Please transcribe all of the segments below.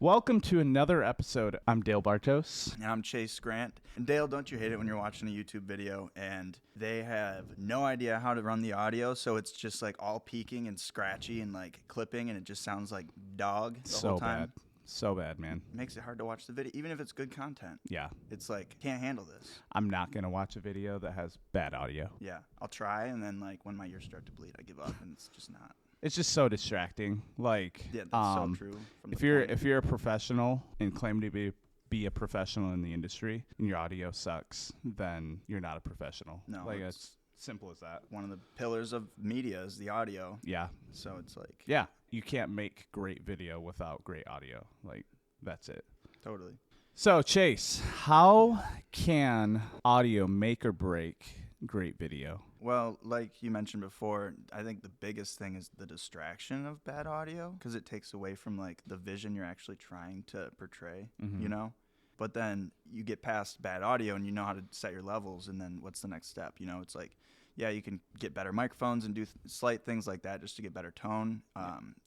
Welcome to another episode. I'm Dale Bartos. And I'm Chase Grant. And Dale, don't you hate it when you're watching a YouTube video and they have no idea how to run the audio, so it's just like all peaking and scratchy and like clipping, and it just sounds like dog the whole time? So bad, man. It makes it hard to watch the video, even if it's good content. Yeah. It's like, can't handle this. I'm not going to watch a video that has bad audio. Yeah, I'll try, and then like when my ears start to bleed, I give up, and it's just not. It's just so distracting. Like, Yeah, that's so true. If you're a professional and claim to be a professional in the industry and your audio sucks, then you're not a professional. No, like it's simple as that. One of the pillars of media is the audio. Yeah. So it's like, yeah, you can't make great video without great audio. Like, that's it. Totally. So, Chase, how can audio make or break great video? Well, like you mentioned before, I think the biggest thing is the distraction of bad audio, because it takes away from like the vision you're actually trying to portray, you know? But then you get past bad audio and you know how to set your levels, and then what's the next step? You know, it's like, yeah, you can get better microphones and do slight things like that just to get better tone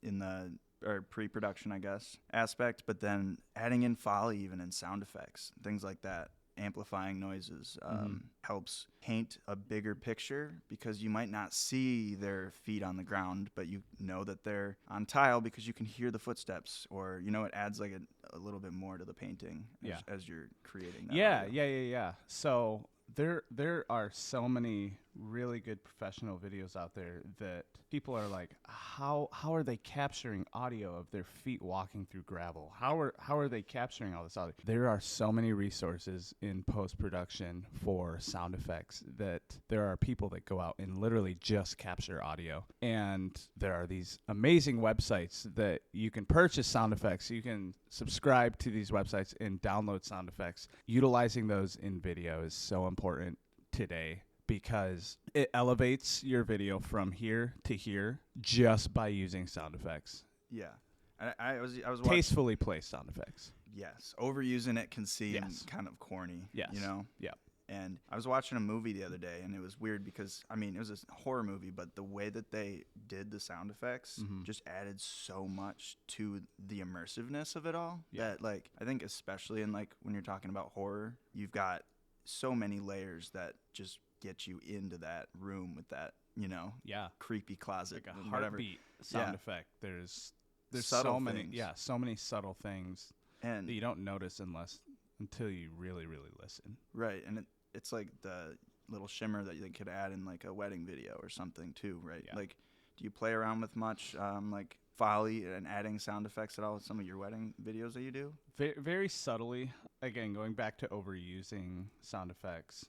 in the pre-production, I guess, aspect, but then adding in Foley even and sound effects, things like that. Amplifying noises helps paint a bigger picture, because you might not see their feet on the ground, but you know that they're on tile because you can hear the footsteps, or, you know, it adds like a little bit more to the painting as you're creating that audio. Yeah. So there are so many really good professional videos out there that people are like, how are they capturing audio of their feet walking through gravel? How are they capturing all this audio? There are so many resources in post-production for sound effects that there are people that go out and literally just capture audio. And there are these amazing websites that you can purchase sound effects. You can subscribe to these websites and download sound effects. Utilizing those in video is so important today, because it elevates your video from here to here just by using sound effects. Yeah. I was watching, tastefully placed sound effects. Yes. Overusing it can seem kind of corny. Yes. You know? Yeah. And I was watching a movie the other day, and it was weird because, I mean, it was a horror movie, but the way that they did the sound effects just added so much to the immersiveness of it all that, like, I think especially in, like, when you're talking about horror, you've got so many layers that just get you into that room with that, you know, creepy closet, like a heartbeat sound effect. There's so many, so many subtle things and that you don't notice until you really, really listen. Right, and it's like the little shimmer that you could add in like a wedding video or something too, right? Yeah. Like, do you play around with much like Foley and adding sound effects at all with some of your wedding videos that you do? Very, very subtly. Again, going back to overusing sound effects,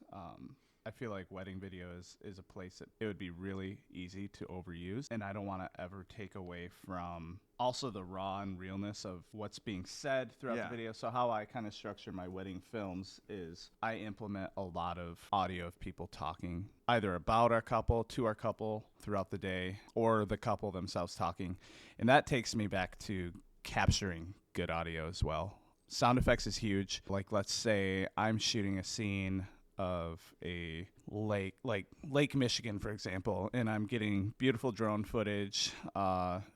I feel like wedding video is a place that it would be really easy to overuse, and I don't want to ever take away from also the raw and realness of what's being said throughout the video. So how I kind of structure my wedding films is I implement a lot of audio of people talking either about our couple, to our couple throughout the day, or the couple themselves talking, and that takes me back to capturing good audio as well. Sound effects is huge. Like, let's say I'm shooting a scene of a lake, like Lake Michigan, for example, and I'm getting beautiful drone footage,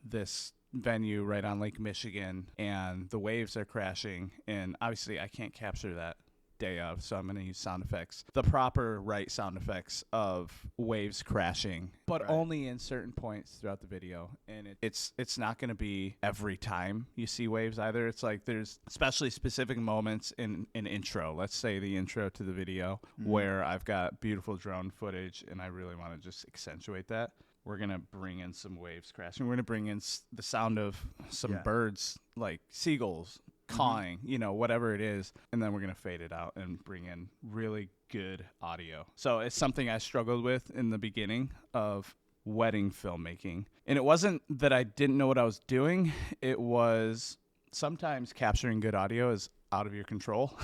this venue right on Lake Michigan, and the waves are crashing, and obviously I can't capture that day of, so I'm going to use sound effects, the proper right sound effects of waves crashing, but only in certain points throughout the video. And it's not going to be every time you see waves either. It's like there's especially specific moments in an intro, let's say the intro to the video, where I've got beautiful drone footage and I really want to just accentuate that. We're going to bring in some waves crashing. We're going to bring in the sound of some birds, like seagulls cawing, you know, whatever it is, and then we're going to fade it out and bring in really good audio. So it's something I struggled with in the beginning of wedding filmmaking. And it wasn't that I didn't know what I was doing. It was sometimes capturing good audio is out of your control.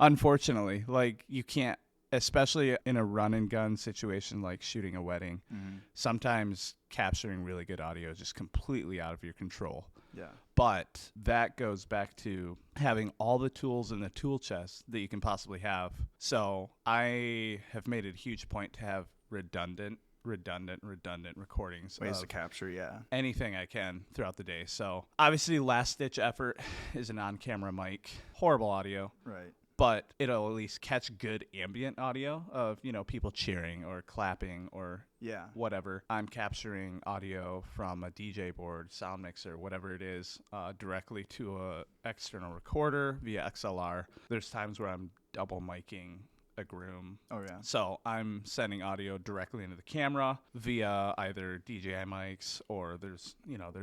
Unfortunately, like, you can't, especially in a run and gun situation like shooting a wedding, sometimes capturing really good audio is just completely out of your control. Yeah. But that goes back to having all the tools in the tool chest that you can possibly have. So I have made it a huge point to have redundant redundant recordings. Ways to of capture, yeah. anything I can throughout the day. So obviously last ditch effort is an on-camera mic. Horrible audio. Right. But it'll at least catch good ambient audio of, you know, people cheering or clapping or Yeah. whatever. I'm capturing audio from a DJ board, sound mixer, whatever it is, directly to a external recorder via XLR. There's times where I'm double miking a Groom. Oh, yeah. So I'm sending audio directly into the camera via either DJI mics, or there's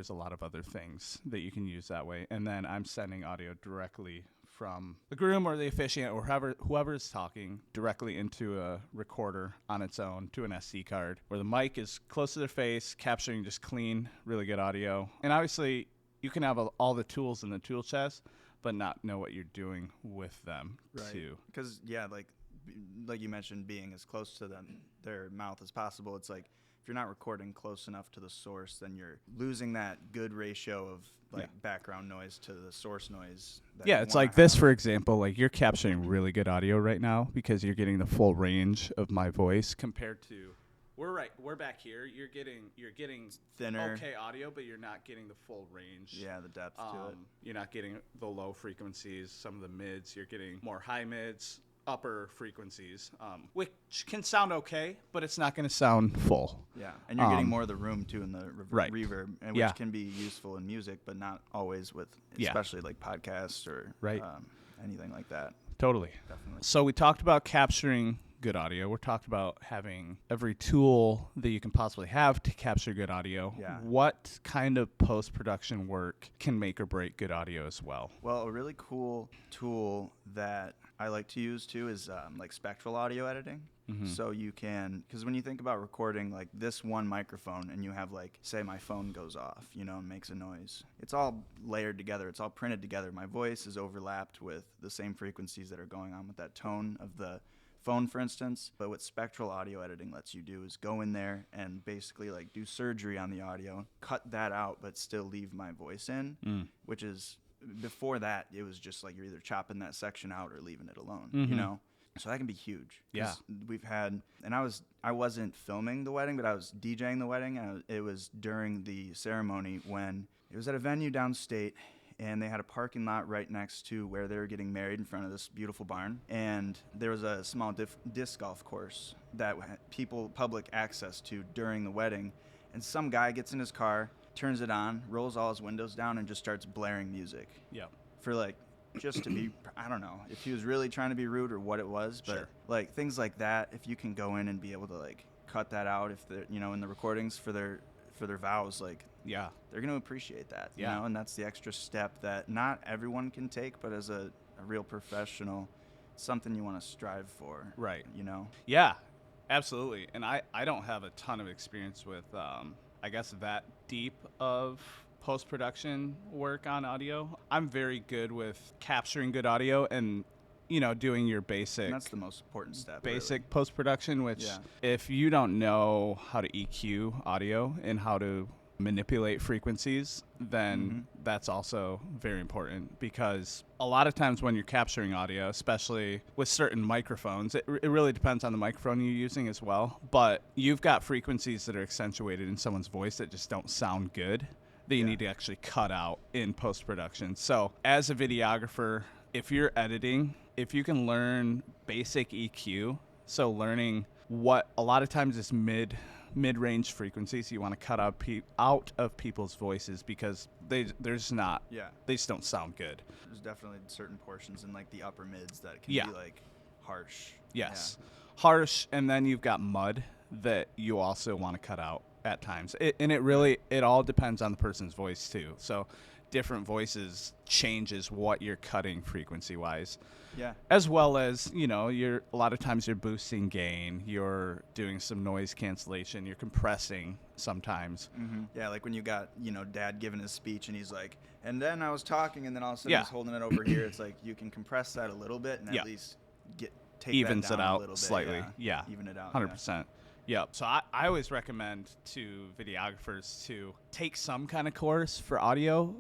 a lot of other things that you can use that way. And then I'm sending audio directly from the Groom or the officiant or whoever is talking directly into a recorder on its own to an SD card, where the mic is close to their face, capturing just clean, really good audio. And obviously, you can have all the tools in the tool chest, but not know what you're doing with them too. Because, yeah, like you mentioned, being as close to their mouth as possible, it's like if you're not recording close enough to the source, then you're losing that good ratio of background noise to the source noise. It's like this, for example, like you're capturing really good audio right now because you're getting the full range of my voice compared to we're back here. You're getting thinner, okay audio, but you're not getting the full range. Yeah, the depth to it. You're not getting the low frequencies, some of the mids. You're getting more high mids, upper frequencies, which can sound okay, but it's not going to sound full. Yeah, and you're getting more of the room too in the reverb, and which Yeah. can be useful in music, but not always with, especially like podcasts or anything like that. Totally. Definitely. So we talked about capturing good audio. We're talked about having every tool that you can possibly have to capture good audio. Yeah. What kind of post-production work can make or break good audio as well? Well, a really cool tool that I like to use too is like spectral audio editing. Mm-hmm. So you can, because when you think about recording like this one microphone and you have like, say my phone goes off, you know, and makes a noise. It's all layered together. It's all printed together. My voice is overlapped with the same frequencies that are going on with that tone of the phone, for instance. But what spectral audio editing lets you do is go in there and basically like do surgery on the audio, cut that out, but still leave my voice in, which is, before that, it was just like you're either chopping that section out or leaving it alone, you know? So that can be huge. Yeah. We've had, and I wasn't filming the wedding, but I was DJing the wedding. And it was during the ceremony when it was at a venue downstate, and they had a parking lot right next to where they were getting married in front of this beautiful barn. And there was a small disc golf course that public access to during the wedding. And some guy gets in his car, turns it on, rolls all his windows down, and just starts blaring music. Yeah. For like, just to be, I don't know if he was really trying to be rude or what it was, but like things like that, if you can go in and be able to like cut that out, if they're, you know, in the recordings for their vows, like, yeah, they're going to appreciate that, you know, and that's the extra step that not everyone can take, but as a real professional, something you want to strive for, right? You know? Yeah, absolutely. And I don't have a ton of experience with, I guess, that deep of post-production work on audio. I'm very good with capturing good audio and, you know, doing your basic. And that's the most important step. Basic post-production, which if you don't know how to EQ audio and how to manipulate frequencies, then that's also very important, because a lot of times when you're capturing audio, especially with certain microphones, it really depends on the microphone you're using as well, but you've got frequencies that are accentuated in someone's voice that just don't sound good, that you need to actually cut out in post-production. So as a videographer, if you're editing, if you can learn basic EQ, so learning what a lot of times is mid-range frequencies you want to cut out of people's voices, because they just don't sound good. There's definitely certain portions in like the upper mids that can be like harsh. Yes. Harsh, and then you've got mud that you also want to cut out at times. It all depends on the person's voice too. So different voices changes what you're cutting frequency-wise. Yeah. As well as, you know, a lot of times you're boosting gain, you're doing some noise cancellation, you're compressing sometimes. Yeah, like when you got, you know, dad giving his speech and he's like, and then I was talking, and then all of a sudden he's holding it over here. It's like you can compress that a little bit and at least take evens that down it out a little bit, slightly. Yeah. Even it out. 100%. Yep. So I always recommend to videographers to take some kind of course for audio,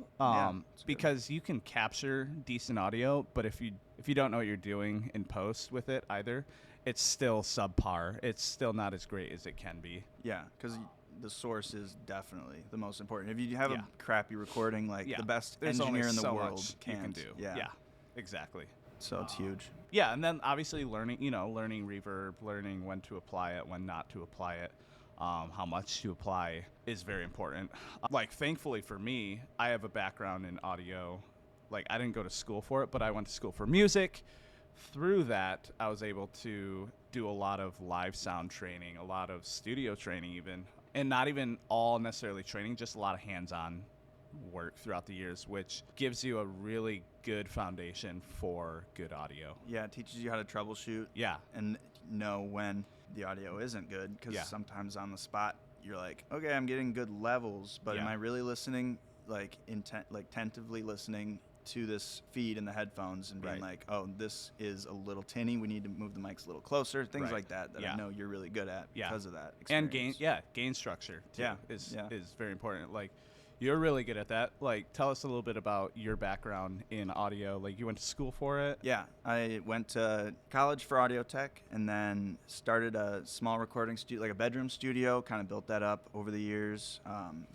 because you can capture decent audio, but if you don't know what you're doing in post with it either, it's still subpar. It's still not as great as it can be. Yeah, because the source is definitely the most important. If you have Yeah. a crappy recording, like Yeah. the best There's only engineer in the so world much can't you can do. Yeah. Exactly. So it's huge. Yeah, and then obviously learning reverb, learning when to apply it, when not to apply it, how much to apply is very important. Like, thankfully for me, I have a background in audio. Like, I didn't go to school for it, but I went to school for music. Through that, I was able to do a lot of live sound training, a lot of studio training even, and not even all necessarily training, just a lot of hands-on work throughout the years, which gives you a really good foundation for good audio. Yeah, it teaches you how to troubleshoot. Yeah. And know when the audio isn't good, because sometimes on the spot you're like, okay, I'm getting good levels, but am I really listening, like tentatively listening to this feed in the headphones and being like, oh, this is a little tinny, we need to move the mics a little closer, things like that I know you're really good at because of that experience. And gain structure too is very important. Like, you're really good at that. Like, tell us a little bit about your background in audio. Like, you went to school for it? Yeah, I went to college for audio tech and then started a small recording studio, like a bedroom studio, kind of built that up over the years.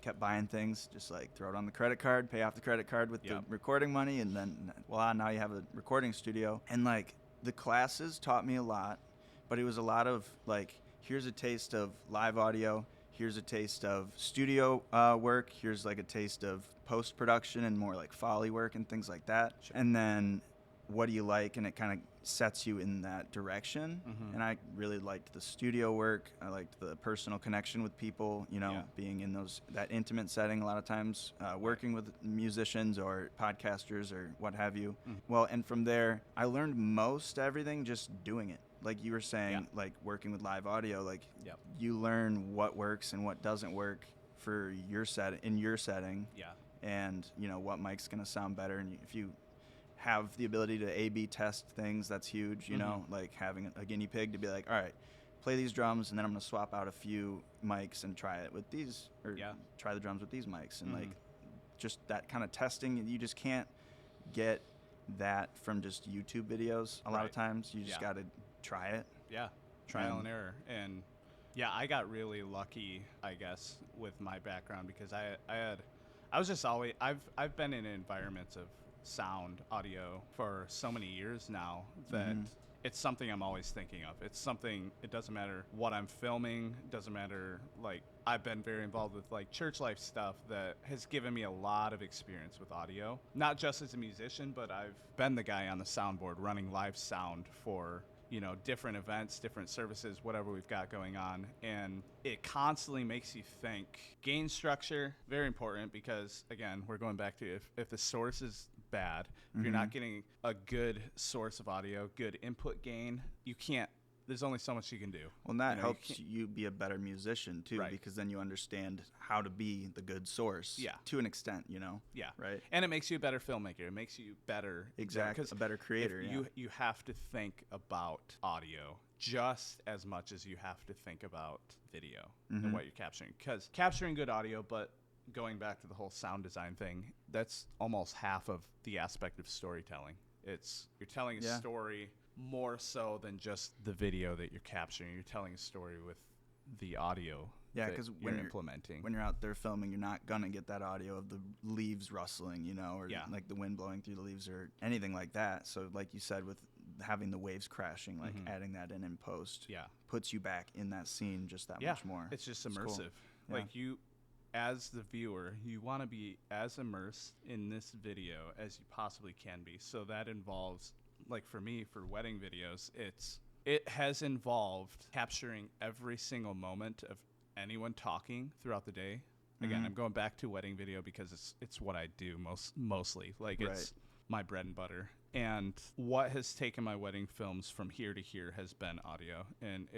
Kept buying things, just like throw it on the credit card, pay off the credit card with the recording money, and then, voila, now you have a recording studio. And, like, the classes taught me a lot, but it was a lot of, like, here's a taste of live audio. Here's a taste of studio work. Here's like a taste of post-production and more like Foley work and things like that. Sure. And then what do you like? And it kind of sets you in that direction. Mm-hmm. And I really liked the studio work. I liked the personal connection with people, being in that intimate setting a lot of times, working with musicians or podcasters or what have you. Mm. Well, and from there, I learned most everything just doing it. Like you were saying, like working with live audio, like you learn what works and what doesn't work for your setting. Yeah. And what mic's gonna sound better. And if you have the ability to A/B test things, that's huge. Like having a guinea pig to be like, all right, play these drums, and then I'm gonna swap out a few mics and try it with these, or try the drums with these mics, and like just that kind of testing. You just can't get that from just YouTube videos. A lot of times, you just gotta try it. Yeah, trial and error. And I got really lucky, I guess, with my background, because I was just always, I've been in environments of sound audio for so many years now that it's something I'm always thinking of. It's something, it doesn't matter what I'm filming, doesn't matter, like, I've been very involved with like church life stuff that has given me a lot of experience with audio, not just as a musician, but I've been the guy on the soundboard running live sound for different events, different services, whatever we've got going on. And it constantly makes you think. Gain structure, very important, because, again, we're going back to if the source is bad, if you're not getting a good source of audio, good input gain, there's only so much you can do. Well, and that helps you be a better musician, too, because then you understand how to be the good source to an extent, Yeah. Right? And it makes you a better filmmaker. It makes you better. Exactly. A better creator, you have to think about audio just as much as you have to think about video and what you're capturing. Because capturing good audio, but going back to the whole sound design thing, that's almost half of the aspect of storytelling. You're telling a story more so than just the video that you're capturing. You're telling a story with the audio because when you're implementing. When you're out there filming, you're not going to get that audio of the leaves rustling, or like the wind blowing through the leaves or anything like that. So like you said, with having the waves crashing, like adding that in post puts you back in that scene just that much more. It's just immersive. Cool. Like you, as the viewer, you want to be as immersed in this video as you possibly can be. So that involves, like for me, for wedding videos, it has involved capturing every single moment of anyone talking throughout the day. Again, I'm going back to wedding video because it's what I do mostly. Like it's my bread and butter. And what has taken my wedding films from here to here has been audio. And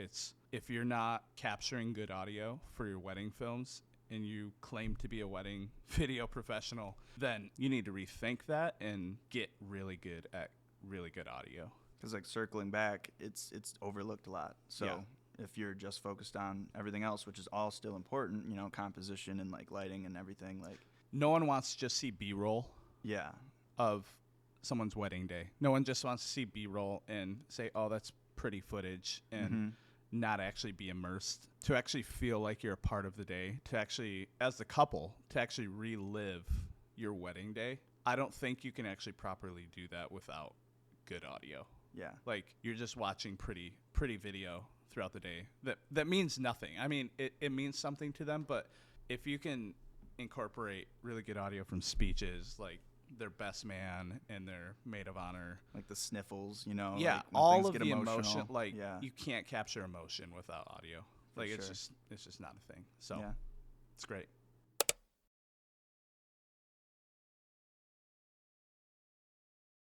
if you're not capturing good audio for your wedding films and you claim to be a wedding video professional, then you need to rethink that and get really good at really good audio. Because like circling back, it's overlooked a lot. So if you're just focused on everything else, which is all still important, composition and like lighting and everything, like no one wants to just see B-roll of someone's wedding day. No one just wants to see B-roll and say, oh, that's pretty footage and not actually be immersed, to actually feel like you're a part of the day, to actually, as the couple, to actually relive your wedding day. I don't think you can actually properly do that without good audio. Yeah. Like, you're just watching pretty video throughout the day that means nothing. I mean, it means something to them, but if you can incorporate really good audio from speeches, like their best man and their maid of honor, Like the sniffles, you know. yeah, like when all things of get the emotional. emotion, like Yeah. you can't capture emotion without audio. Like sure. it's just not a thing. So Yeah. it's great.